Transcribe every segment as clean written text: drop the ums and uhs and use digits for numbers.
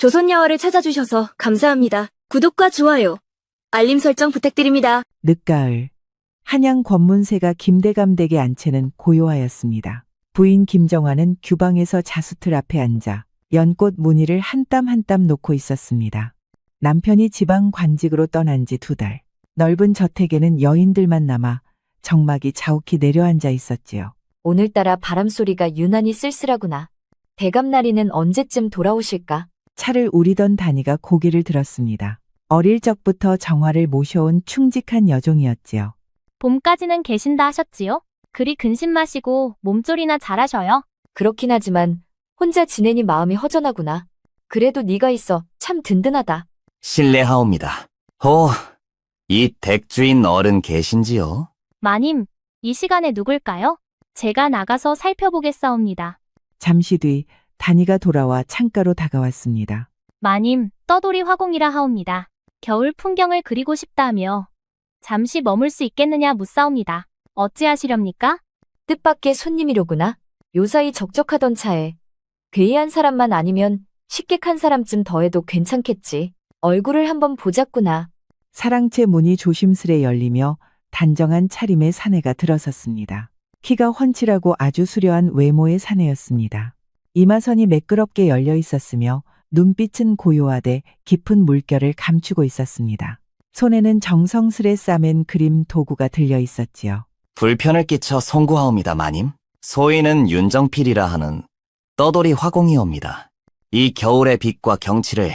조선야화를 찾아주셔서 감사합니다. 구독과 좋아요, 알림 설정 부탁드립니다. 늦가을, 한양 권문세가 김대감 댁에 앉채는 고요하였습니다. 부인 김정화는 규방에서 자수틀 앞에 앉아 연꽃 무늬를 한 땀 한 땀 놓고 있었습니다. 남편이 지방 관직으로 떠난 지 2달. 넓은 저택에는 여인들만 남아 정막이 자욱히 내려앉아 있었지요. 오늘따라 바람소리가 유난히 쓸쓸하구나. 대감나리는 언제쯤 돌아오실까? 차를 우리던 다니가 고개를 들었습니다. 어릴 적부터 정화를 모셔온 충직한 여종이었지요. 봄까지는 계신다 하셨지요? 그리 근심 마시고 몸조리나 잘하셔요. 그렇긴 하지만 혼자 지내니 마음이 허전하구나. 그래도 네가 있어 참 든든하다. 실례하옵니다. 이 댁주인 어른 계신지요? 마님, 이 시간에 누굴까요? 제가 나가서 살펴보겠사옵니다. 잠시 뒤 다니가 돌아와 창가로 다가왔습니다. 마님, 떠돌이 화공이라 하옵니다. 겨울 풍경을 그리고 싶다며 잠시 머물 수 있겠느냐 묻사옵니다. 어찌하시렵니까? 뜻밖의 손님이로구나. 요사이 적적하던 차에 괴이한 사람만 아니면 식객 한 사람쯤 더해도 괜찮겠지. 얼굴을 한번 보자꾸나. 사랑채 문이 조심스레 열리며 단정한 차림의 사내가 들어섰습니다. 키가 훤칠하고 아주 수려한 외모의 사내였습니다. 이마선이 매끄럽게 열려 있었으며 눈빛은 고요하되 깊은 물결을 감추고 있었습니다. 손에는 정성스레 싸맨 그림 도구가 들려 있었지요. 불편을 끼쳐 송구하옵니다, 마님. 소인은 윤정필이라 하는 떠돌이 화공이옵니다. 이 겨울의 빛과 경치를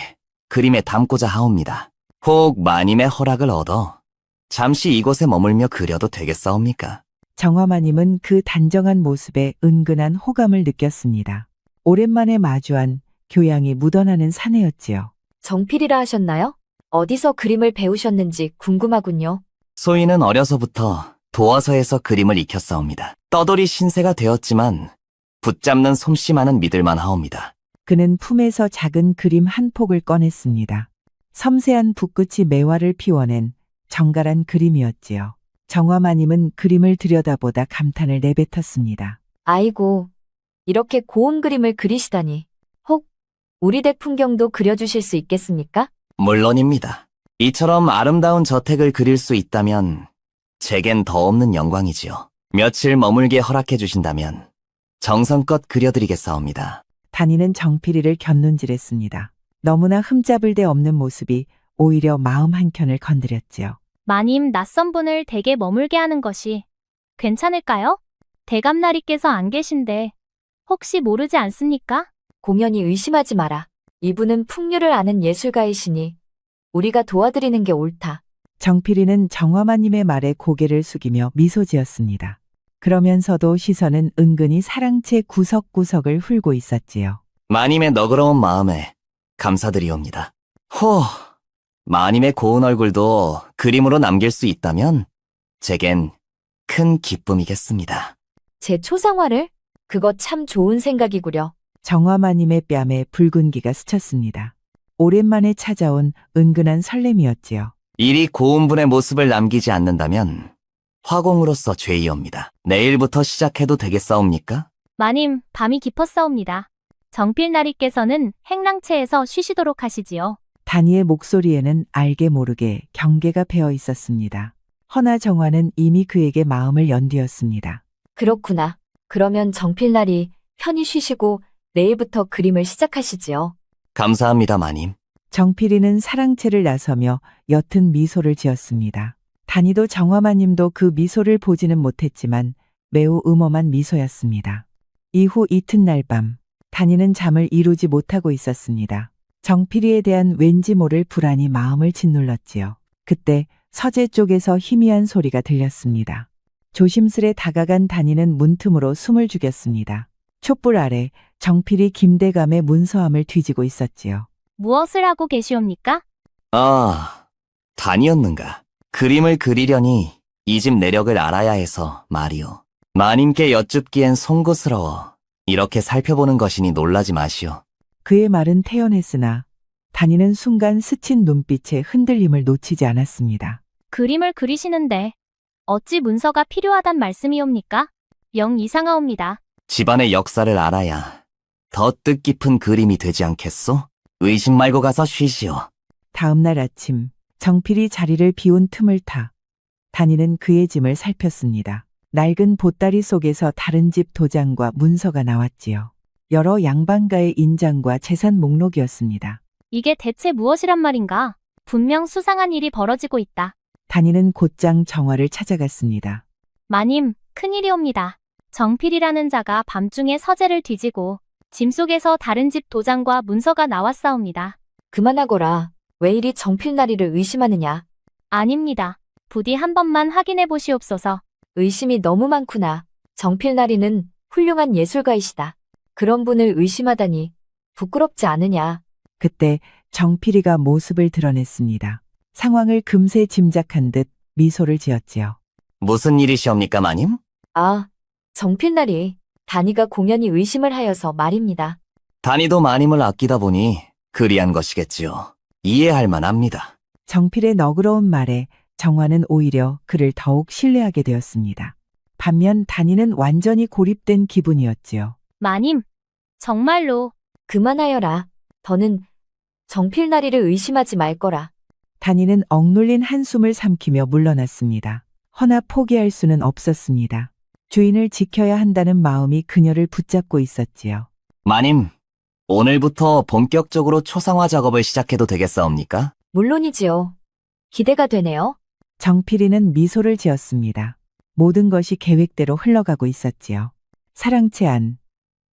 그림에 담고자 하옵니다. 혹 마님의 허락을 얻어 잠시 이곳에 머물며 그려도 되겠사옵니까? 정화마님은 그 단정한 모습에 은근한 호감을 느꼈습니다. 오랜만에 마주한 교양이 묻어나는 사내였지요. 정필이라 하셨나요? 어디서 그림을 배우셨는지 궁금하군요. 소인은 어려서부터 도화서에서 그림을 익혔사옵니다. 떠돌이 신세가 되었지만 붙잡는 솜씨만은 믿을만 하옵니다. 그는 품에서 작은 그림 한 폭을 꺼냈습니다. 섬세한 붓끝이 매화를 피워낸 정갈한 그림이었지요. 정화마님은 그림을 들여다보다 감탄을 내뱉었습니다. 아이고, 이렇게 고운 그림을 그리시다니. 혹 우리 댁 풍경도 그려주실 수 있겠습니까? 물론입니다. 이처럼 아름다운 저택을 그릴 수 있다면 제겐 더 없는 영광이지요. 며칠 머물게 허락해 주신다면 정성껏 그려드리겠사옵니다. 다니는 정필이를 곁눈질했습니다. 너무나 흠잡을 데 없는 모습이 오히려 마음 한켠을 건드렸지요. 마님, 낯선 분을 댁에 머물게 하는 것이 괜찮을까요? 대감나리께서 안 계신데 혹시 모르지 않습니까? 공연히 의심하지 마라. 이분은 풍류를 아는 예술가이시니 우리가 도와드리는 게 옳다. 정필이는 정화마님의 말에 고개를 숙이며 미소 지었습니다. 그러면서도 시선은 은근히 사랑채 구석구석을 훑고 있었지요. 마님의 너그러운 마음에 감사드리옵니다. 마님의 고운 얼굴도 그림으로 남길 수 있다면 제겐 큰 기쁨이겠습니다. 제 초상화를? 그거 참 좋은 생각이구려. 정화마님의 뺨에 붉은기가 스쳤습니다. 오랜만에 찾아온 은근한 설렘이었지요. 이리 고운 분의 모습을 남기지 않는다면 화공으로서 죄이옵니다. 내일부터 시작해도 되겠사옵니까? 마님, 밤이 깊었사옵니다. 정필나리께서는 행랑채에서 쉬시도록 하시지요. 다니의 목소리에는 알게 모르게 경계가 배어 있었습니다. 허나 정화는 이미 그에게 마음을 연뒤었습니다. 그렇구나. 그러면 정필날이 편히 쉬시고 내일부터 그림을 시작하시지요. 감사합니다, 마님. 정필이는 사랑채를 나서며 옅은 미소를 지었습니다. 다니도 정화마님도 그 미소를 보지는 못했지만 매우 음험한 미소였습니다. 이후 이튿날 밤, 다니는 잠을 이루지 못하고 있었습니다. 정필이에 대한 왠지 모를 불안이 마음을 짓눌렀지요. 그때 서재 쪽에서 희미한 소리가 들렸습니다. 조심스레 다가간 다니는 문틈으로 숨을 죽였습니다. 촛불 아래 정필이 김대감의 문서함을 뒤지고 있었지요. 무엇을 하고 계시옵니까? 단이었는가. 그림을 그리려니 이 집 내력을 알아야 해서 말이오. 마님께 여쭙기엔 송구스러워 이렇게 살펴보는 것이니 놀라지 마시오. 그의 말은 태연했으나 다니는 순간 스친 눈빛에 흔들림을 놓치지 않았습니다. 그림을 그리시는데 어찌 문서가 필요하단 말씀이옵니까? 영 이상하옵니다. 집안의 역사를 알아야 더 뜻깊은 그림이 되지 않겠소? 의심 말고 가서 쉬시오. 다음 날 아침 정필이 자리를 비운 틈을 타 다니는 그의 짐을 살폈습니다. 낡은 보따리 속에서 다른 집 도장과 문서가 나왔지요. 여러 양반가의 인장과 재산 목록이었습니다. 이게 대체 무엇이란 말인가? 분명 수상한 일이 벌어지고 있다. 다니는 곧장 정화를 찾아갔습니다. 마님, 큰일이옵니다. 정필이라는 자가 밤중에 서재를 뒤지고 짐 속에서 다른 집 도장과 문서가 나왔사옵니다. 그만하거라. 왜 이리 정필나리를 의심하느냐? 아닙니다. 부디 한 번만 확인해 보시옵소서. 의심이 너무 많구나. 정필나리는 훌륭한 예술가이시다. 그런 분을 의심하다니 부끄럽지 않으냐? 그때 정필이가 모습을 드러냈습니다. 상황을 금세 짐작한 듯 미소를 지었지요. 무슨 일이시옵니까, 마님? 아, 정필나리. 다니가 공연히 의심을 하여서 말입니다. 다니도 마님을 아끼다 보니 그리한 것이겠지요. 이해할 만합니다. 정필의 너그러운 말에 정화는 오히려 그를 더욱 신뢰하게 되었습니다. 반면 다니는 완전히 고립된 기분이었지요. 마님, 정말로 그만하여라. 더는 정필나리를 의심하지 말거라. 다니는 억눌린 한숨을 삼키며 물러났습니다. 허나 포기할 수는 없었습니다. 주인을 지켜야 한다는 마음이 그녀를 붙잡고 있었지요. 마님, 오늘부터 본격적으로 초상화 작업을 시작해도 되겠사옵니까? 물론이지요. 기대가 되네요. 정필이는 미소를 지었습니다. 모든 것이 계획대로 흘러가고 있었지요. 사랑채 안,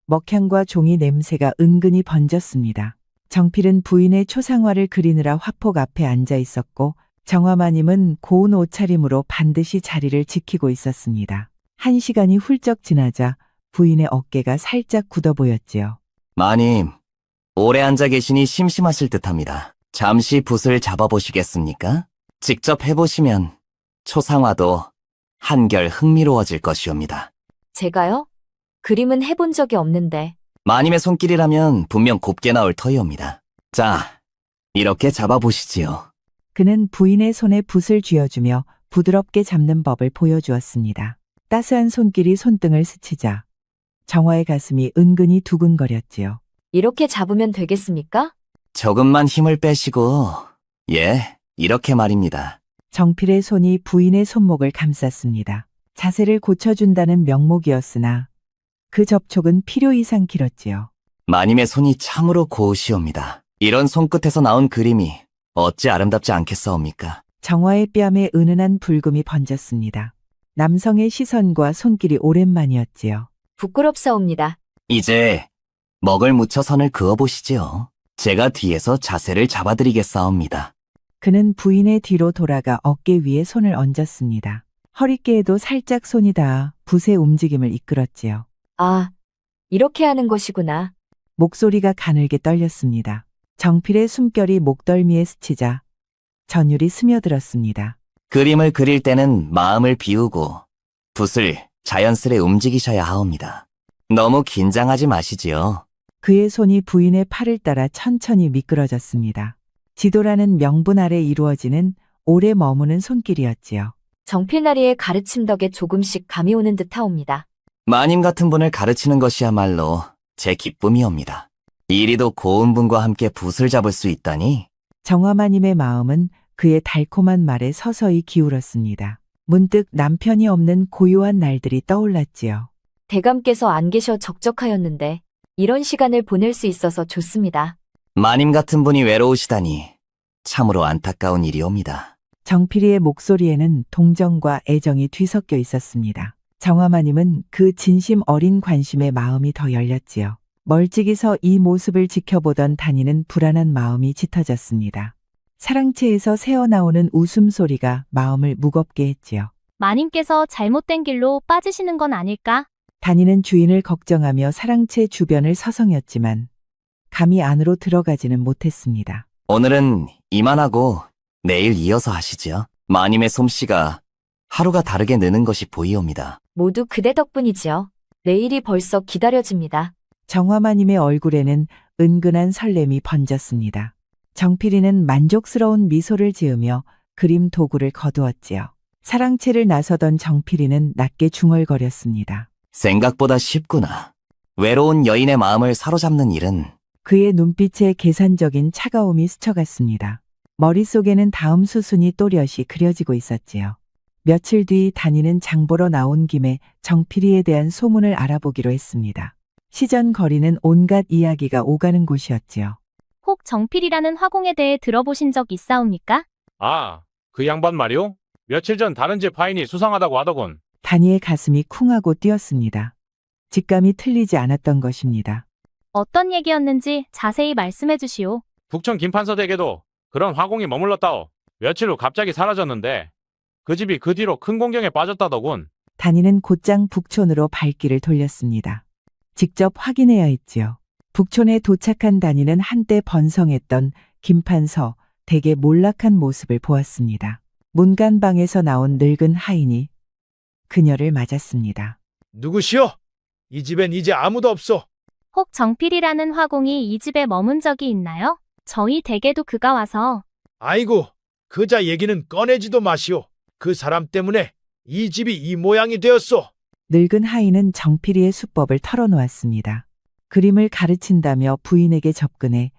먹향과 종이 냄새가 은근히 번졌습니다. 정필은 부인의 초상화를 그리느라 화폭 앞에 앉아 있었고 정화마님은 고운 옷차림으로 반드시 자리를 지키고 있었습니다. 1시간이 훌쩍 지나자 부인의 어깨가 살짝 굳어 보였지요. 마님, 오래 앉아 계시니 심심하실 듯합니다. 잠시 붓을 잡아보시겠습니까? 직접 해보시면 초상화도 한결 흥미로워질 것이옵니다. 제가요? 그림은 해본 적이 없는데. 마님의 손길이라면 분명 곱게 나올 터이옵니다. 자, 이렇게 잡아보시지요. 그는 부인의 손에 붓을 쥐어주며 부드럽게 잡는 법을 보여주었습니다. 따스한 손길이 손등을 스치자 정화의 가슴이 은근히 두근거렸지요. 이렇게 잡으면 되겠습니까? 조금만 힘을 빼시고, 이렇게 말입니다. 정필의 손이 부인의 손목을 감쌌습니다. 자세를 고쳐준다는 명목이었으나 그 접촉은 필요 이상 길었지요. 마님의 손이 참으로 고우시옵니다. 이런 손끝에서 나온 그림이 어찌 아름답지 않겠사옵니까? 정화의 뺨에 은은한 불금이 번졌습니다. 남성의 시선과 손길이 오랜만이었지요. 부끄럽사옵니다. 이제 먹을 묻혀 선을 그어보시지요. 제가 뒤에서 자세를 잡아드리겠사옵니다. 그는 부인의 뒤로 돌아가 어깨 위에 손을 얹었습니다. 허리깨에도 살짝 손이 닿아 붓의 움직임을 이끌었지요. 아, 이렇게 하는 것이구나. 목소리가 가늘게 떨렸습니다. 정필의 숨결이 목덜미에 스치자 전율이 스며들었습니다. 그림을 그릴 때는 마음을 비우고 붓을 자연스레 움직이셔야 하옵니다. 너무 긴장하지 마시지요. 그의 손이 부인의 팔을 따라 천천히 미끄러졌습니다. 지도라는 명분 아래 이루어지는 오래 머무는 손길이었지요. 정필나리의 가르침 덕에 조금씩 감이 오는 듯하옵니다. 마님 같은 분을 가르치는 것이야말로 제 기쁨이옵니다. 이리도 고운 분과 함께 붓을 잡을 수 있다니. 정화마님의 마음은 그의 달콤한 말에 서서히 기울었습니다. 문득 남편이 없는 고요한 날들이 떠올랐지요. 대감께서 안 계셔 적적하였는데 이런 시간을 보낼 수 있어서 좋습니다. 마님 같은 분이 외로우시다니 참으로 안타까운 일이옵니다. 정필이의 목소리에는 동정과 애정이 뒤섞여 있었습니다. 정화마님은 그 진심 어린 관심에 마음이 더 열렸지요. 멀찍이서 이 모습을 지켜보던 다니는 불안한 마음이 짙어졌습니다. 사랑채에서 새어나오는 웃음소리가 마음을 무겁게 했지요. 마님께서 잘못된 길로 빠지시는 건 아닐까? 다니는 주인을 걱정하며 사랑채 주변을 서성였지만 감히 안으로 들어가지는 못했습니다. 오늘은 이만하고 내일 이어서 하시지요. 마님의 솜씨가 하루가 다르게 느는 것이 보이옵니다. 모두 그대 덕분이지요. 내일이 벌써 기다려집니다. 정화마님의 얼굴에는 은근한 설렘이 번졌습니다. 정필이는 만족스러운 미소를 지으며 그림 도구를 거두었지요. 사랑채를 나서던 정필이는 낮게 중얼거렸습니다. 생각보다 쉽구나. 외로운 여인의 마음을 사로잡는 일은 그의 눈빛에 계산적인 차가움이 스쳐갔습니다. 머릿속에는 다음 수순이 또렷이 그려지고 있었지요. 며칠 뒤 단이는 장보러 나온 김에 정필이에 대한 소문을 알아보기로 했습니다. 시전 거리는 온갖 이야기가 오가는 곳이었지요. 혹 정필이라는 화공에 대해 들어보신 적 있사옵니까? 아, 그 양반 말이오? 며칠 전 다른 집 하인이 수상하다고 하더군. 단이의 가슴이 쿵하고 뛰었습니다. 직감이 틀리지 않았던 것입니다. 어떤 얘기였는지 자세히 말씀해 주시오. 북촌 김판서 댁에도 그런 화공이 머물렀다오. 며칠 후 갑자기 사라졌는데 그 집이 그 뒤로 큰 공경에 빠졌다더군. 단이는 곧장 북촌으로 발길을 돌렸습니다. 직접 확인해야 했지요. 북촌에 도착한 단이는 한때 번성했던 김판서 댁의 몰락한 모습을 보았습니다. 문간방에서 나온 늙은 하인이 그녀를 맞았습니다. 누구시오? 이 집엔 이제 아무도 없소. 혹 정필이라는 화공이 이 집에 머문 적이 있나요? 저희 댁에도 그가 와서. 아이고, 그자 얘기는 꺼내지도 마시오. 그 사람 때문에 이 집이 이 모양이 되었소. 늙은 하인은 정필이의 수법을 털어놓았습니다. 그림을 가르친다며 부인에게 접근해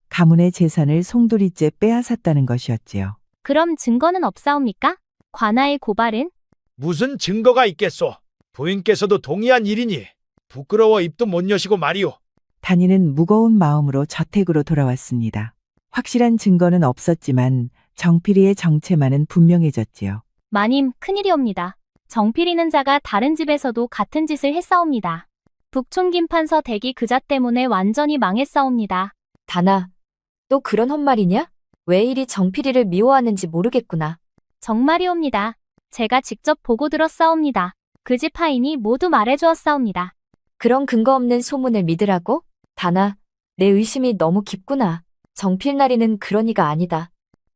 가문의 재산을 송두리째 빼앗았다는 것이었지요. 그럼 증거는 없사옵니까? 관아의 고발은? 무슨 증거가 있겠소? 부인께서도 동의한 일이니 부끄러워 입도 못 여시고 말이오. 단이는 무거운 마음으로 저택으로 돌아왔습니다. 확실한 증거는 없었지만 정필이의 정체만은 분명해졌지요. 마님, 큰일이옵니다. 정필이는 자가 다른 집에서도 같은 짓을 했사옵니다. 북촌 김판서 댁이 그자 때문에 완전히 망했사옵니다. 다나, 또 그런 헛말이냐? 왜 이리 정필이를 미워하는지 모르겠구나. 정말이옵니다. 제가 직접 보고 들었사옵니다. 그 집 하인이 모두 말해주었사옵니다. 그런 근거 없는 소문을 믿으라고? 다나, 내 의심이 너무 깊구나. 정필나리는 그런 이가 아니다.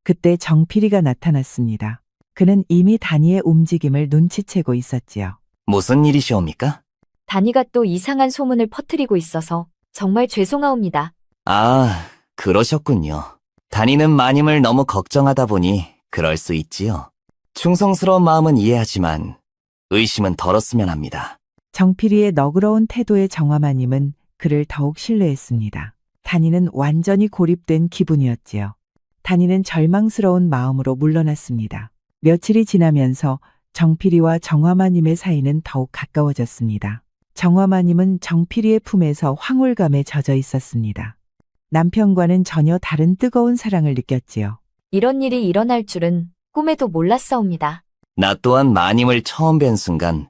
그때 정필이가 나타났습니다. 그는 이미 단이의 움직임을 눈치채고 있었지요. 무슨 일이시옵니까? 단이가 또 이상한 소문을 퍼뜨리고 있어서 정말 죄송하옵니다. 아, 그러셨군요. 단이는 마님을 너무 걱정하다 보니 그럴 수 있지요. 충성스러운 마음은 이해하지만 의심은 덜었으면 합니다. 정필이의 너그러운 태도의 정화마님은 그를 더욱 신뢰했습니다. 단이는 완전히 고립된 기분이었지요. 단이는 절망스러운 마음으로 물러났습니다. 며칠이 지나면서 정필이와 정화마님의 사이는 더욱 가까워졌습니다. 정화마님은 정필이의 품에서 황홀감에 젖어 있었습니다. 남편과는 전혀 다른 뜨거운 사랑을 느꼈지요. 이런 일이 일어날 줄은 꿈에도 몰랐사옵니다. 나 또한 마님을 처음 뵌 순간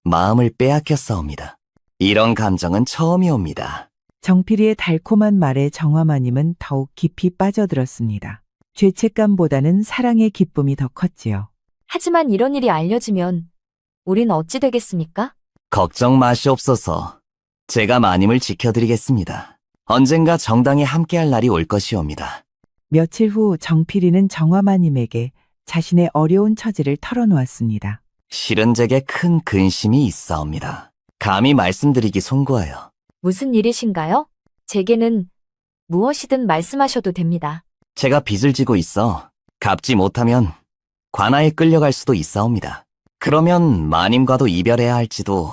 마음을 빼앗겼사옵니다. 이런 감정은 처음이옵니다. 정필이의 달콤한 말에 정화마님은 더욱 깊이 빠져들었습니다. 죄책감보다는 사랑의 기쁨이 더 컸지요. 하지만 이런 일이 알려지면 우린 어찌 되겠습니까? 걱정 마시옵소서. 제가 마님을 지켜드리겠습니다. 언젠가 정당히 함께할 날이 올 것이옵니다. 며칠 후 정필이는 정화마님에게 자신의 어려운 처지를 털어놓았습니다. 실은 제게 큰 근심이 있사옵니다. 감히 말씀드리기 송구하여. 무슨 일이신가요? 제게는 무엇이든 말씀하셔도 됩니다. 제가 빚을 지고 있어 갚지 못하면 관아에 끌려갈 수도 있사옵니다. 그러면 마님과도 이별해야 할지도.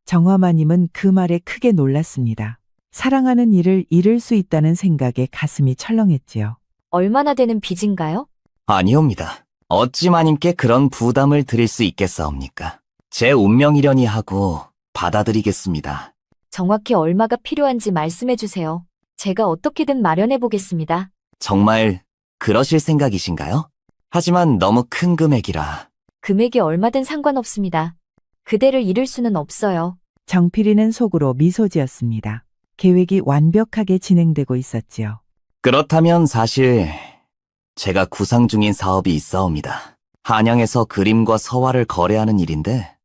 정화마님은 그 말에 크게 놀랐습니다. 사랑하는 이를 잃을 수 있다는 생각에 가슴이 철렁했지요. 얼마나 되는 빚인가요? 아니옵니다. 어찌 마님께 그런 부담을 드릴 수 있겠사옵니까? 제 운명이려니 하고 받아들이겠습니다. 정확히 얼마가 필요한지 말씀해 주세요. 제가 어떻게든 마련해 보겠습니다. 정말 그러실 생각이신가요? 하지만 너무 큰 금액이라. 금액이 얼마든 상관없습니다. 그대를 잃을 수는 없어요. 정필이는 속으로 미소 지었습니다. 계획이 완벽하게 진행되고 있었지요. 그렇다면 사실 제가 구상 중인 사업이 있사옵니다. 한양에서 그림과 서화를 거래하는 일인데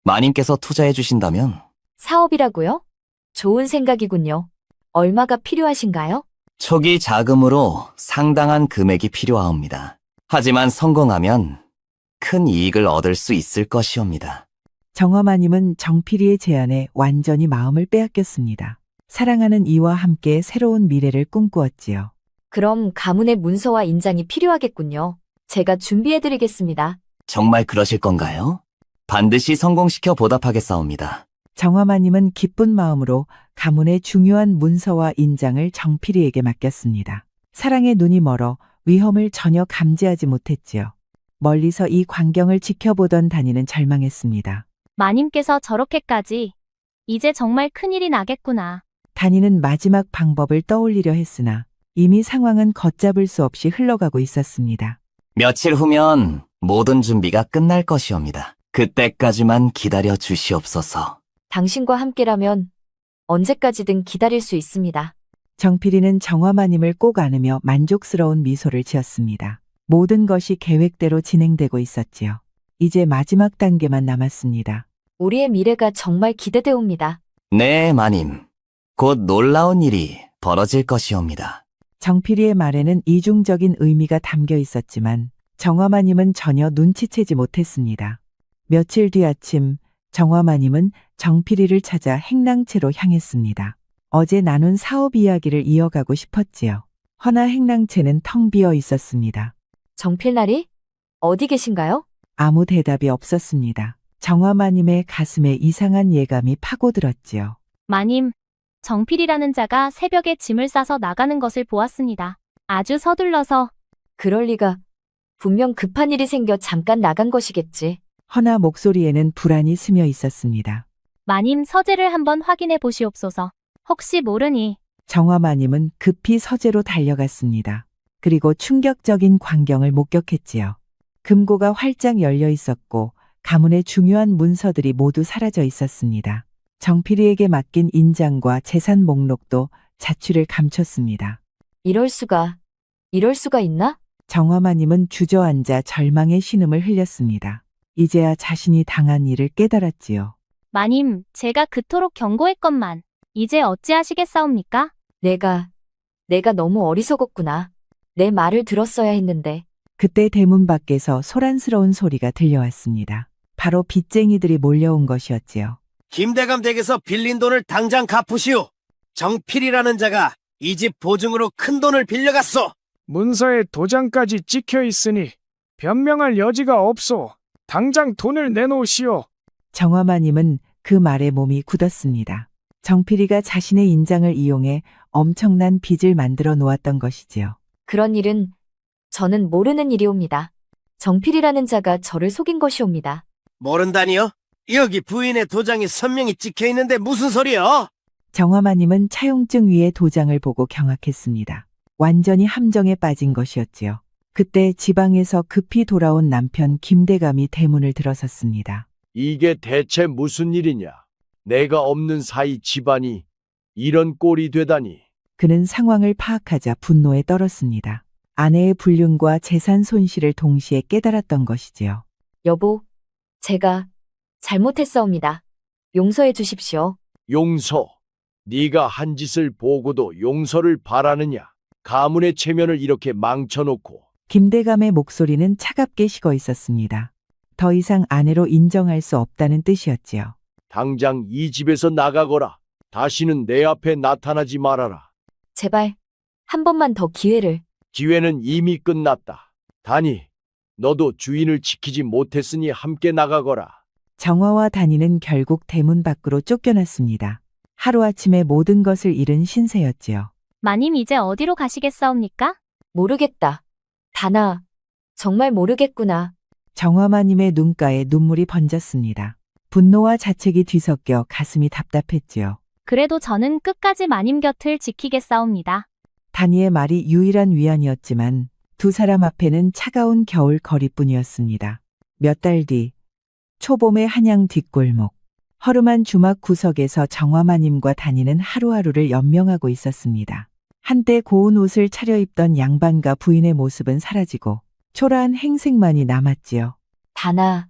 마님께서 투자해 주신다면. 사업이라고요? 좋은 생각이군요. 얼마가 필요하신가요? 초기 자금으로 상당한 금액이 필요하옵니다. 하지만 성공하면 큰 이익을 얻을 수 있을 것이옵니다. 정화마님은 정필이의 제안에 완전히 마음을 빼앗겼습니다. 사랑하는 이와 함께 새로운 미래를 꿈꾸었지요. 그럼 가문의 문서와 인장이 필요하겠군요. 제가 준비해드리겠습니다. 정말 그러실 건가요? 반드시 성공시켜 보답하겠사옵니다. 정화마님은 기쁜 마음으로 가문의 중요한 문서와 인장을 정필이에게 맡겼습니다. 사랑의 눈이 멀어 위험을 전혀 감지하지 못했지요. 멀리서 이 광경을 지켜보던 단이는 절망했습니다. 마님께서 저렇게까지. 이제 정말 큰일이 나겠구나. 단이는 마지막 방법을 떠올리려 했으나 이미 상황은 걷잡을 수 없이 흘러가고 있었습니다. 며칠 후면 모든 준비가 끝날 것이옵니다. 그때까지만 기다려 주시옵소서. 당신과 함께라면 언제까지든 기다릴 수 있습니다. 정필이는 정화마님을 꼭 안으며 만족스러운 미소를 지었습니다. 모든 것이 계획대로 진행되고 있었지요. 이제 마지막 단계만 남았습니다. 우리의 미래가 정말 기대되옵니다. 네, 마님. 곧 놀라운 일이 벌어질 것이옵니다. 정필이의 말에는 이중적인 의미가 담겨 있었지만 정화마님은 전혀 눈치채지 못했습니다. 며칠 뒤 아침 정화마님은 정필이를 찾아 행랑채로 향했습니다. 어제 나눈 사업 이야기를 이어가고 싶었지요. 허나 행랑채는 텅 비어 있었습니다. 정필날이? 어디 계신가요? 아무 대답이 없었습니다. 정화마님의 가슴에 이상한 예감이 파고들었지요. 마님, 정필이라는 자가 새벽에 짐을 싸서 나가는 것을 보았습니다. 아주 서둘러서. 그럴 리가. 분명 급한 일이 생겨 잠깐 나간 것이겠지. 허나 목소리에는 불안이 스며 있었습니다. 마님 서재를 한번 확인해 보시옵소서. 혹시 모르니. 정화마님은 급히 서재로 달려갔습니다. 그리고 충격적인 광경을 목격했지요. 금고가 활짝 열려 있었고 가문의 중요한 문서들이 모두 사라져 있었습니다. 정필이에게 맡긴 인장과 재산 목록도 자취를 감췄습니다. 이럴 수가 있나? 정화마님은 주저앉아 절망의 신음을 흘렸습니다. 이제야 자신이 당한 일을 깨달았지요. 마님, 제가 그토록 경고했건만. 이제 어찌하시겠사옵니까? 내가 너무 어리석었구나. 내 말을 들었어야 했는데. 그때 대문 밖에서 소란스러운 소리가 들려왔습니다. 바로 빚쟁이들이 몰려온 것이었지요. 김대감 댁에서 빌린 돈을 당장 갚으시오. 정필이라는 자가 이 집 보증으로 큰 돈을 빌려갔소. 문서에 도장까지 찍혀 있으니 변명할 여지가 없소. 당장 돈을 내놓으시오. 정화마님은 그 말에 몸이 굳었습니다. 정필이가 자신의 인장을 이용해 엄청난 빚을 만들어 놓았던 것이지요. 그런 일은 저는 모르는 일이옵니다. 정필이라는 자가 저를 속인 것이옵니다. 모른다니요? 여기 부인의 도장이 선명히 찍혀 있는데 무슨 소리요? 정화마님은 차용증 위에 도장을 보고 경악했습니다. 완전히 함정에 빠진 것이었지요. 그때 지방에서 급히 돌아온 남편 김대감이 대문을 들어섰습니다. 이게 대체 무슨 일이냐? 내가 없는 사이 집안이 이런 꼴이 되다니. 그는 상황을 파악하자 분노에 떨었습니다. 아내의 불륜과 재산 손실을 동시에 깨달았던 것이지요. 여보, 제가 잘못했사옵니다. 용서해 주십시오. 용서. 네가 한 짓을 보고도 용서를 바라느냐? 가문의 체면을 이렇게 망쳐놓고. 김대감의 목소리는 차갑게 식어 있었습니다. 더 이상 아내로 인정할 수 없다는 뜻이었지요. 당장 이 집에서 나가거라. 다시는 내 앞에 나타나지 말아라. 제발 한 번만 더 기회를. 기회는 이미 끝났다. 다니, 너도 주인을 지키지 못했으니 함께 나가거라. 정화와 단이는 결국 대문 밖으로 쫓겨났습니다. 하루아침에 모든 것을 잃은 신세였지요. 마님 이제 어디로 가시겠사옵니까? 모르겠다. 다나, 정말 모르겠구나. 정화마님의 눈가에 눈물이 번졌습니다. 분노와 자책이 뒤섞여 가슴이 답답했지요. 그래도 저는 끝까지 마님 곁을 지키겠사옵니다. 단이의 말이 유일한 위안이었지만 두 사람 앞에는 차가운 겨울 거리뿐이었습니다. 몇 달 뒤, 초봄의 한양 뒷골목, 허름한 주막 구석에서 정화마님과 단이는 하루하루를 연명하고 있었습니다. 한때 고운 옷을 차려입던 양반과 부인의 모습은 사라지고 초라한 행색만이 남았지요. 다나,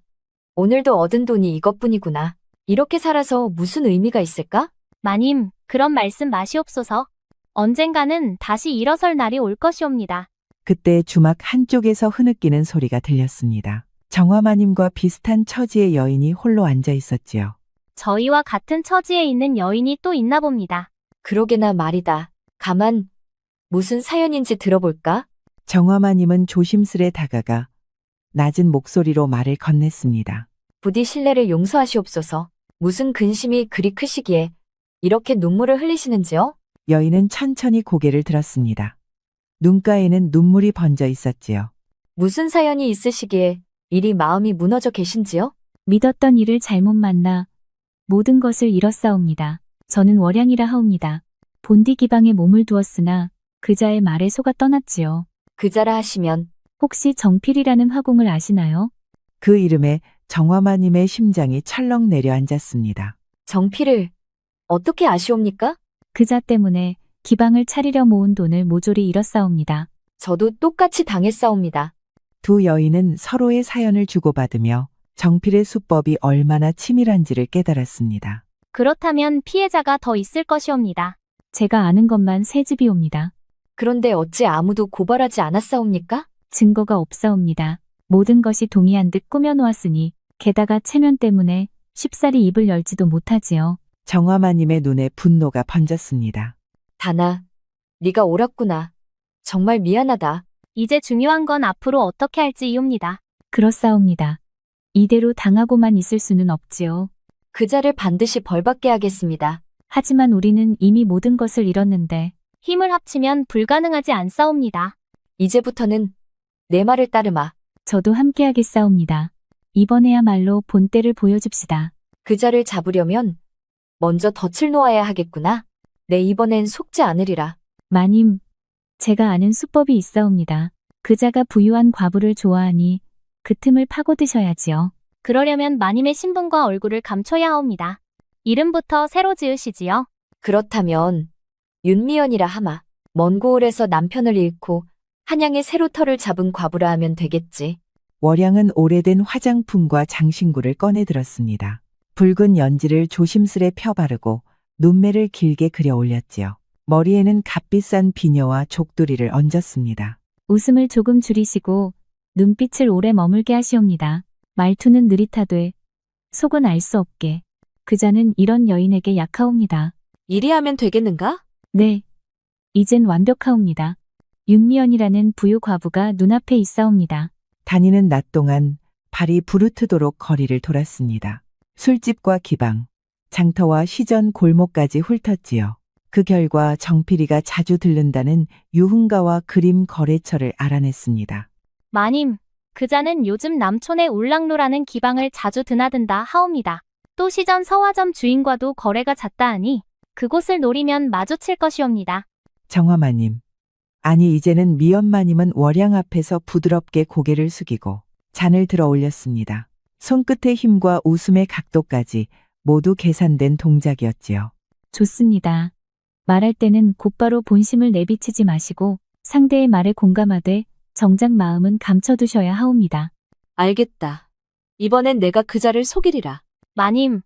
오늘도 얻은 돈이 이것뿐이구나. 이렇게 살아서 무슨 의미가 있을까? 마님, 그런 말씀 마시옵소서. 언젠가는 다시 일어설 날이 올 것이옵니다. 그때 주막 한쪽에서 흐느끼는 소리가 들렸습니다. 정화마님과 비슷한 처지의 여인이 홀로 앉아 있었지요. 저희와 같은 처지에 있는 여인이 또 있나 봅니다. 그러게나 말이다. 가만, 무슨 사연인지 들어볼까? 정화마님은 조심스레 다가가 낮은 목소리로 말을 건넸습니다. 부디 신뢰를 용서하시옵소서. 무슨 근심이 그리 크시기에 이렇게 눈물을 흘리시는지요? 여인은 천천히 고개를 들었습니다. 눈가에는 눈물이 번져 있었지요. 무슨 사연이 있으시기에 이리 마음이 무너져 계신지요? 믿었던 이를 잘못 만나 모든 것을 잃었사옵니다. 저는 월양이라 하옵니다. 본디 기방에 몸을 두었으나 그자의 말에 속아 떠났지요. 그자라 하시면 혹시 정필이라는 화공을 아시나요? 그 이름에 정화마님의 심장이 철렁 내려앉았습니다. 정필을 어떻게 아시옵니까? 그자 때문에 기방을 차리려 모은 돈을 모조리 잃었사옵니다. 저도 똑같이 당했사옵니다. 두 여인은 서로의 사연을 주고받으며 정필의 수법이 얼마나 치밀한지를 깨달았습니다. 그렇다면 피해자가 더 있을 것이옵니다. 제가 아는 것만 세 집이옵니다. 그런데 어찌 아무도 고발하지 않았사옵니까? 증거가 없사옵니다. 모든 것이 동의한 듯 꾸며놓았으니 게다가 체면 때문에 쉽사리 입을 열지도 못하지요. 정화마님의 눈에 분노가 번졌습니다. 다나, 네가 옳았구나. 정말 미안하다. 이제 중요한 건 앞으로 어떻게 할지이옵니다. 그렇사옵니다. 이대로 당하고만 있을 수는 없지요. 그자를 반드시 벌받게 하겠습니다. 하지만 우리는 이미 모든 것을 잃었는데 힘을 합치면 불가능하지 않사옵니다. 이제부터는 내 말을 따르마. 저도 함께하겠사옵니다. 이번에야말로 본때를 보여줍시다. 그자를 잡으려면 먼저 덫을 놓아야 하겠구나. 내 이번엔 속지 않으리라. 마님, 제가 아는 수법이 있사옵니다. 그자가 부유한 과부를 좋아하니 그 틈을 파고드셔야지요. 그러려면 마님의 신분과 얼굴을 감춰야 하옵니다. 이름부터 새로 지으시지요. 그렇다면 윤미연이라 하마. 먼 고을에서 남편을 잃고 한양에 새로 터를 잡은 과부라 하면 되겠지. 월양은 오래된 화장품과 장신구를 꺼내 들었습니다. 붉은 연지를 조심스레 펴바르고 눈매를 길게 그려 올렸지요. 머리에는 값비싼 비녀와 족두리를 얹었습니다. 웃음을 조금 줄이시고 눈빛을 오래 머물게 하시옵니다. 말투는 느릿하되 속은 알 수 없게. 그자는 이런 여인에게 약하옵니다. 이리 하면 되겠는가? 네, 이젠 완벽하옵니다. 윤미연이라는 부유 과부가 눈앞에 있사옵니다. 다니는 낮 동안 발이 부르트도록 거리를 돌았습니다. 술집과 기방, 장터와 시전 골목까지 훑었지요. 그 결과 정필이가 자주 들른다는 유흥가와 그림 거래처를 알아냈습니다. 마님, 그자는 요즘 남촌의 울랑루라는 기방을 자주 드나든다 하옵니다. 또 시전 서화점 주인과도 거래가 잦다 하니 그곳을 노리면 마주칠 것이옵니다. 정화마님, 아니 이제는 미연마님은 월양 앞에서 부드럽게 고개를 숙이고 잔을 들어 올렸습니다. 손끝의 힘과 웃음의 각도까지 모두 계산된 동작이었지요. 좋습니다. 말할 때는 곧바로 본심을 내비치지 마시고 상대의 말에 공감하되 정작 마음은 감춰두셔야 하옵니다. 알겠다. 이번엔 내가 그자를 속이리라. 마님,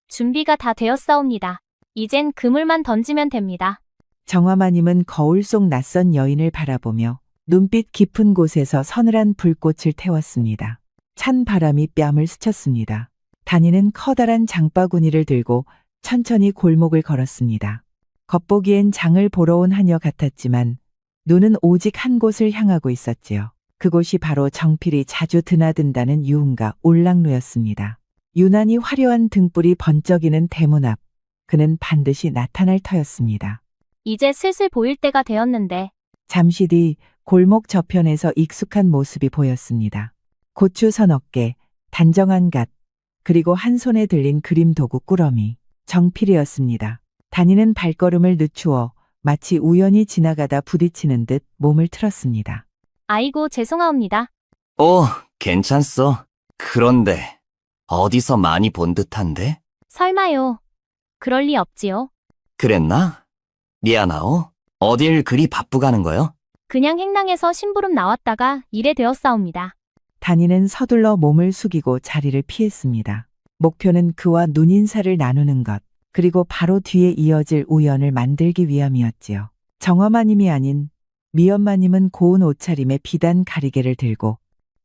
준비가 다 되었사옵니다. 이젠 그물만 던지면 됩니다. 정화마님은 거울 속 낯선 여인을 바라보며 눈빛 깊은 곳에서 서늘한 불꽃을 태웠습니다. 찬 바람이 뺨을 스쳤습니다. 다니는 커다란 장바구니를 들고 천천히 골목을 걸었습니다. 겉보기엔 장을 보러 온 하녀 같았지만 눈은 오직 한 곳을 향하고 있었지요. 그곳이 바로 정필이 자주 드나든다는 유흥가 울랑루였습니다. 유난히 화려한 등불이 번쩍이는 대문 앞, 그는 반드시 나타날 터였습니다. 이제 슬슬 보일 때가 되었는데 잠시 뒤 골목 저편에서 익숙한 모습이 보였습니다. 고추 서너 개, 단정한 갓, 그리고 한 손에 들린 그림 도구 꾸러미, 정필이었습니다. 다니는 발걸음을 늦추어 마치 우연히 지나가다 부딪히는 듯 몸을 틀었습니다. 아이고 죄송하옵니다. 오, 괜찮소. 그런데 어디서 많이 본 듯한데? 설마요. 그럴 리 없지요. 그랬나? 미안하오. 어딜 그리 바쁘가는 거요? 그냥 행랑에서 심부름 나왔다가 일에 되었사옵니다. 다니는 서둘러 몸을 숙이고 자리를 피했습니다. 목표는 그와 눈인사를 나누는 것, 그리고 바로 뒤에 이어질 우연을 만들기 위함이었지요. 정화마님이 아닌 미연마님은 고운 옷차림에 비단 가리개를 들고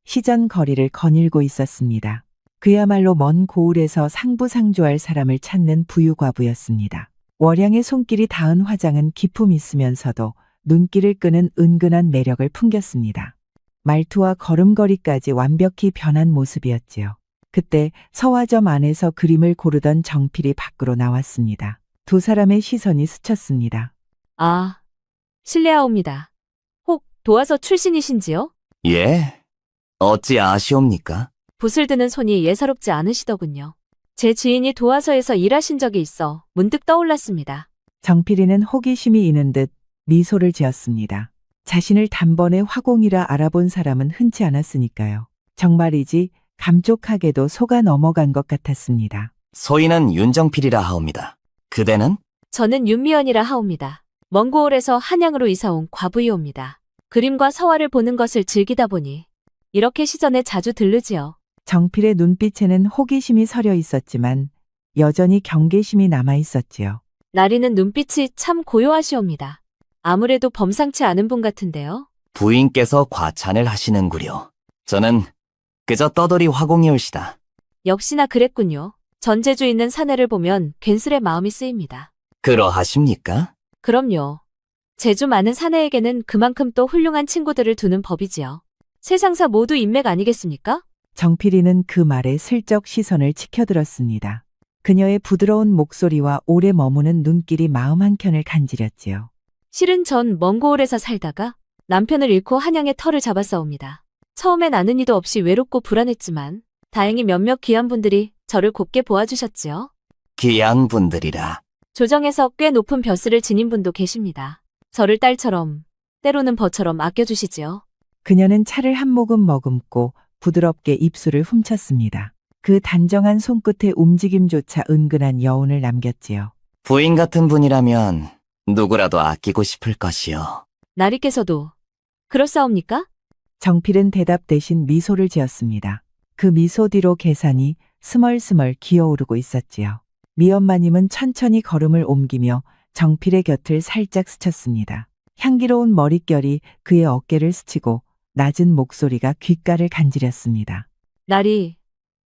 시전 거리를 거닐고 있었습니다. 그야말로 먼 고을에서 상부상조할 사람을 찾는 부유과부였습니다. 월양의 손길이 닿은 화장은 기품 있으면서도 눈길을 끄는 은근한 매력을 풍겼습니다. 말투와 걸음걸이까지 완벽히 변한 모습이었지요. 그때 서화점 안에서 그림을 고르던 정필이 밖으로 나왔습니다. 두 사람의 시선이 스쳤습니다. 아, 실례하옵니다. 혹 도화서 출신이신지요? 예? 어찌 아시옵니까? 붓을 드는 손이 예사롭지 않으시더군요. 제 지인이 도화서에서 일하신 적이 있어 문득 떠올랐습니다. 정필이는 호기심이 있는 듯 미소를 지었습니다. 자신을 단번에 화공이라 알아본 사람은 흔치 않았으니까요. 정말이지 감쪽하게도 속아 넘어간 것 같았습니다. 소인은 윤정필이라 하옵니다. 그대는? 저는 윤미연이라 하옵니다. 먼 고을에서 한양으로 이사온 과부이옵니다. 그림과 서화를 보는 것을 즐기다 보니 이렇게 시전에 자주 들르지요. 정필의 눈빛에는 호기심이 서려 있었지만 여전히 경계심이 남아 있었지요. 나리는 눈빛이 참 고요하시옵니다. 아무래도 범상치 않은 분 같은데요. 부인께서 과찬을 하시는구려. 저는 그저 떠돌이 화공이올시다. 역시나 그랬군요. 전제주 있는 사내를 보면 괜스레 마음이 쓰입니다. 그러하십니까? 그럼요. 제주 많은 사내에게는 그만큼 또 훌륭한 친구들을 두는 법이지요. 세상사 모두 인맥 아니겠습니까? 정필이는 그 말에 슬쩍 시선을 치켜들었습니다. 그녀의 부드러운 목소리와 오래 머무는 눈길이 마음 한켠을 간지렸지요. 실은 전 먼 고을에서 살다가 남편을 잃고 한양에 터를 잡았사옵니다. 처음엔 아는 이도 없이 외롭고 불안했지만 다행히 몇몇 귀한 분들이 저를 곱게 보아주셨지요. 귀한 분들이라. 조정에서 꽤 높은 벼슬을 지닌 분도 계십니다. 저를 딸처럼 때로는 버처럼 아껴주시지요. 그녀는 차를 한 모금 머금고 부드럽게 입술을 훔쳤습니다. 그 단정한 손끝의 움직임조차 은근한 여운을 남겼지요. 부인 같은 분이라면 누구라도 아끼고 싶을 것이요. 나리께서도 그렇사옵니까? 정필은 대답 대신 미소를 지었습니다. 그 미소 뒤로 계산이 스멀스멀 기어오르고 있었지요. 미엄마님은 천천히 걸음을 옮기며 정필의 곁을 살짝 스쳤습니다. 향기로운 머릿결이 그의 어깨를 스치고 낮은 목소리가 귓가를 간지렸습니다. 나리,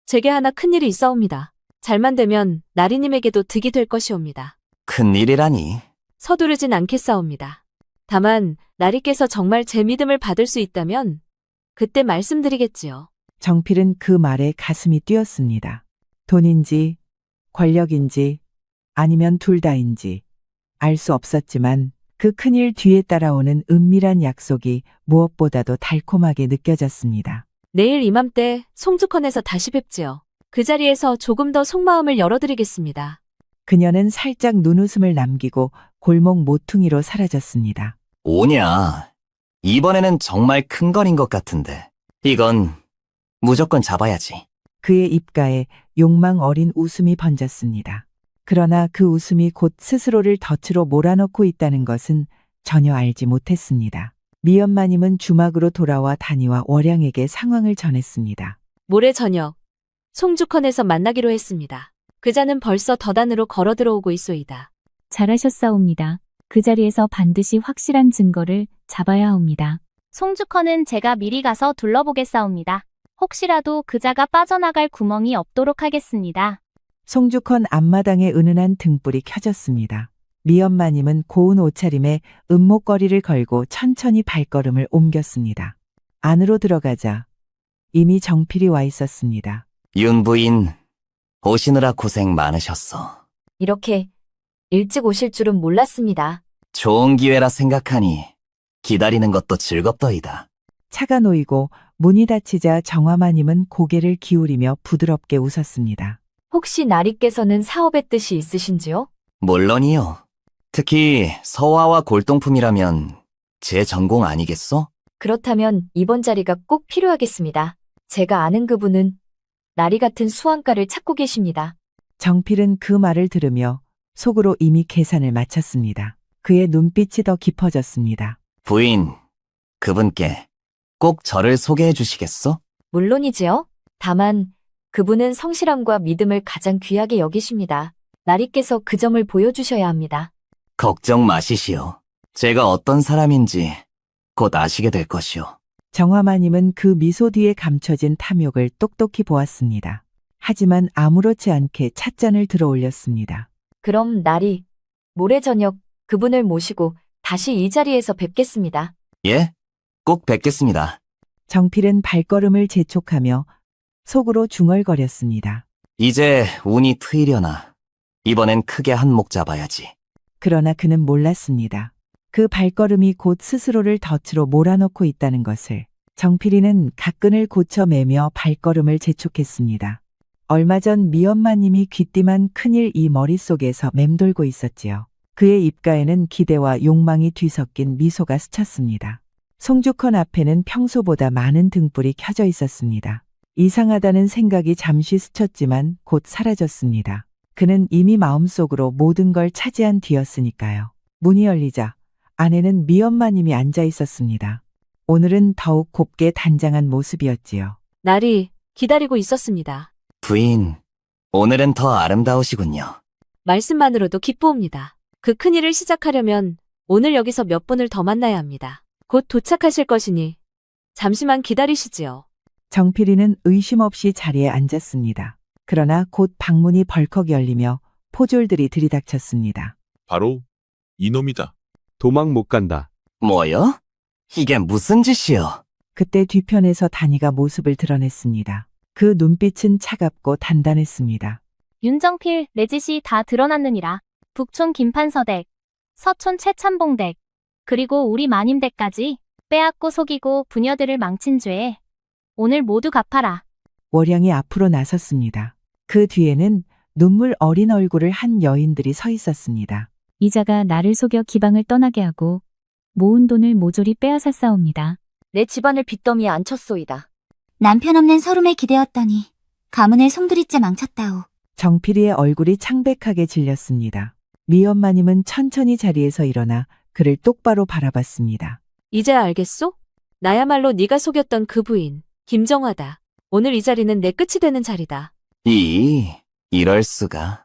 제게 하나 큰일이 있사옵니다. 잘만 되면 나리님에게도 득이 될 것이옵니다. 큰일이라니. 서두르진 않겠사옵니다. 다만 나리께서 정말 제 믿음을 받을 수 있다면 그때 말씀드리겠지요. 정필은 그 말에 가슴이 뛰었습니다. 돈인지 권력인지 아니면 둘 다인지 알 수 없었지만 그 큰일 뒤에 따라오는 은밀한 약속이 무엇보다도 달콤하게 느껴졌습니다. 내일 이맘때 송주컨에서 다시 뵙지요. 그 자리에서 조금 더 속마음을 열어드리겠습니다. 그녀는 살짝 눈웃음을 남기고 골목 모퉁이로 사라졌습니다. 오냐. 이번에는 정말 큰 건인 것 같은데. 이건 무조건 잡아야지. 그의 입가에 욕망 어린 웃음이 번졌습니다. 그러나 그 웃음이 곧 스스로를 덫으로 몰아넣고 있다는 것은 전혀 알지 못했습니다. 미연마님은 주막으로 돌아와 단이와 월양에게 상황을 전했습니다. 모레 저녁 송주컨에서 만나기로 했습니다. 그자는 벌써 덧안으로 걸어 들어오고 있소이다. 잘하셨사옵니다. 그 자리에서 반드시 확실한 증거를 잡아야 합니다. 송주커는 제가 미리 가서 둘러보겠사옵니다. 혹시라도 그자가 빠져나갈 구멍이 없도록 하겠습니다. 송주컨 앞마당에 은은한 등불이 켜졌습니다. 미연마님은 고운 옷차림에 은목걸이를 걸고 천천히 발걸음을 옮겼습니다. 안으로 들어가자 이미 정필이 와 있었습니다. 윤 부인, 오시느라 고생 많으셨어. 이렇게 일찍 오실 줄은 몰랐습니다. 좋은 기회라 생각하니 기다리는 것도 즐겁더이다. 차가 놓이고 문이 닫히자 정화마님은 고개를 기울이며 부드럽게 웃었습니다. 혹시 나리께서는 사업의 뜻이 있으신지요? 물론이요. 특히 서화와 골동품이라면 제 전공 아니겠소? 그렇다면 이번 자리가 꼭 필요하겠습니다. 제가 아는 그분은 나리 같은 수완가를 찾고 계십니다. 정필은 그 말을 들으며 속으로 이미 계산을 마쳤습니다. 그의 눈빛이 더 깊어졌습니다. 부인, 그분께 꼭 저를 소개해 주시겠소? 물론이지요. 다만 그분은 성실함과 믿음을 가장 귀하게 여기십니다. 나리께서 그 점을 보여주셔야 합니다. 걱정 마시시오. 제가 어떤 사람인지 곧 아시게 될 것이오. 정화마님은 그 미소 뒤에 감춰진 탐욕을 똑똑히 보았습니다. 하지만 아무렇지 않게 찻잔을 들어 올렸습니다. 그럼 나리, 모레 저녁 그분을 모시고 다시 이 자리에서 뵙겠습니다. 예? 꼭 뵙겠습니다. 정필은 발걸음을 재촉하며 속으로 중얼거렸습니다. 이제 운이 트이려나. 이번엔 크게 한몫 잡아야지. 그러나 그는 몰랐습니다. 그 발걸음이 곧 스스로를 덫으로 몰아넣고 있다는 것을. 정필이는 가끈을 고쳐 매며 발걸음을 재촉했습니다. 얼마 전 미엄마님이 귀띔한 큰일 이 머릿속에서 맴돌고 있었지요. 그의 입가에는 기대와 욕망이 뒤섞인 미소가 스쳤습니다. 송주컨 앞에는 평소보다 많은 등불이 켜져 있었습니다. 이상하다는 생각이 잠시 스쳤지만 곧 사라졌습니다. 그는 이미 마음속으로 모든 걸 차지한 뒤였으니까요. 문이 열리자 안에는 미엄마님이 앉아 있었습니다. 오늘은 더욱 곱게 단장한 모습이었지요. 날이 기다리고 있었습니다. 부인, 오늘은 더 아름다우시군요. 말씀만으로도 기쁘옵니다. 그 큰일을 시작하려면 오늘 여기서 몇 분을 더 만나야 합니다. 곧 도착하실 것이니 잠시만 기다리시지요. 정필이는 의심 없이 자리에 앉았습니다. 그러나 곧 방문이 벌컥 열리며 포졸들이 들이닥쳤습니다. 바로 이놈이다. 도망 못 간다. 뭐요? 이게 무슨 짓이요? 그때 뒤편에서 단이가 모습을 드러냈습니다. 그 눈빛은 차갑고 단단했습니다. 윤정필, 내 짓이 다 드러났느니라. 북촌 김판서댁, 서촌 최참봉댁, 그리고 우리 마님댁까지 빼앗고 속이고 부녀들을 망친 죄에 오늘 모두 갚아라. 월양이 앞으로 나섰습니다. 그 뒤에는 눈물 어린 얼굴을 한 여인들이 서 있었습니다. 이자가 나를 속여 기방을 떠나게 하고 모은 돈을 모조리 빼앗았사옵니다. 내 집안을 빚더미에 앉혔소이다. 남편 없는 서름에 기대었더니 가문을 송두리째 망쳤다오. 정필이의 얼굴이 창백하게 질렸습니다. 미엄마님은 천천히 자리에서 일어나 그를 똑바로 바라봤습니다. 이제야 알겠소? 나야말로 네가 속였던 그 부인 김정화다. 오늘 이 자리는 내 끝이 되는 자리다. 이럴 수가.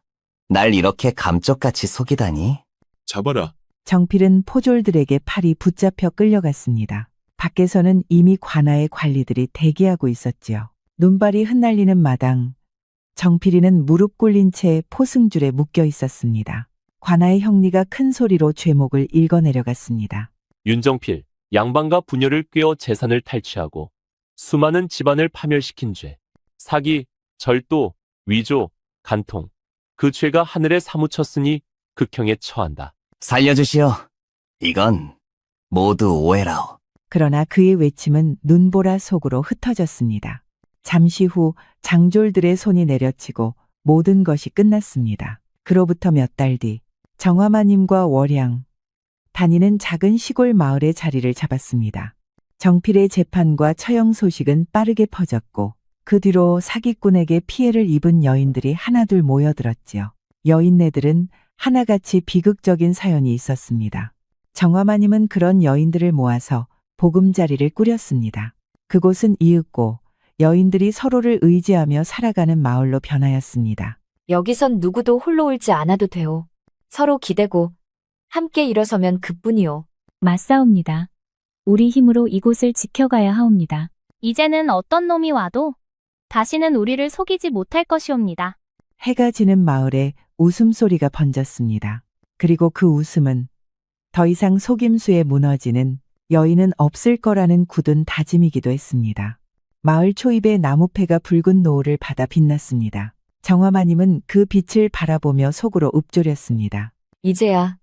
날 이렇게 감쪽같이 속이다니. 잡아라. 정필은 포졸들에게 팔이 붙잡혀 끌려갔습니다. 밖에서는 이미 관아의 관리들이 대기하고 있었지요. 눈발이 흩날리는 마당. 정필이는 무릎 꿇린 채 포승줄에 묶여 있었습니다. 관아의 형리가 큰 소리로 죄목을 읽어내려갔습니다. 윤정필, 양반과 부녀를 꿰어 재산을 탈취하고 수많은 집안을 파멸시킨 죄, 사기, 절도, 위조, 간통. 그 죄가 하늘에 사무쳤으니 극형에 처한다. 살려주시오. 이건 모두 오해라오. 그러나 그의 외침은 눈보라 속으로 흩어졌습니다. 잠시 후 장졸들의 손이 내려치고 모든 것이 끝났습니다. 그로부터 몇 달 뒤 정화마님과 월양, 단이는 작은 시골 마을에 자리를 잡았습니다. 정필의 재판과 처형 소식은 빠르게 퍼졌고 그 뒤로 사기꾼에게 피해를 입은 여인들이 하나둘 모여들었지요. 여인네들은 하나같이 비극적인 사연이 있었습니다. 정화마님은 그런 여인들을 모아서 보금자리를 꾸렸습니다. 그곳은 이윽고 여인들이 서로를 의지하며 살아가는 마을로 변하였습니다. 여기선 누구도 홀로 울지 않아도 돼오. 서로 기대고 함께 일어서면 그뿐이오. 맞사옵니다. 우리 힘으로 이곳을 지켜가야 하옵니다. 이제는 어떤 놈이 와도 다시는 우리를 속이지 못할 것이옵니다. 해가 지는 마을에 웃음소리가 번졌습니다. 그리고 그 웃음은 더 이상 속임수에 무너지는 여인은 없을 거라는 굳은 다짐이기도 했습니다. 마을 초입의 나무패가 붉은 노을을 받아 빛났습니다. 정화마님은 그 빛을 바라보며 속으로 읊조렸습니다. 이제야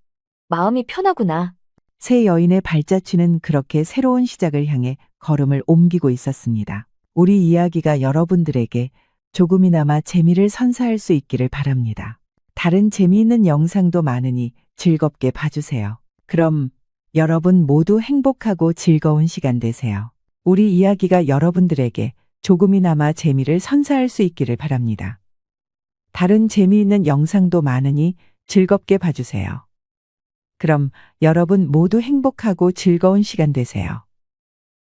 마음이 편하구나. 새 여인의 발자취는 그렇게 새로운 시작을 향해 걸음을 옮기고 있었습니다. 우리 이야기가 여러분들에게 조금이나마 재미를 선사할 수 있기를 바랍니다. 다른 재미있는 영상도 많으니 즐겁게 봐주세요. 그럼 여러분 모두 행복하고 즐거운 시간 되세요. 우리 이야기가 여러분들에게 조금이나마 재미를 선사할 수 있기를 바랍니다. 다른 재미있는 영상도 많으니 즐겁게 봐주세요. 그럼 여러분 모두 행복하고 즐거운 시간 되세요.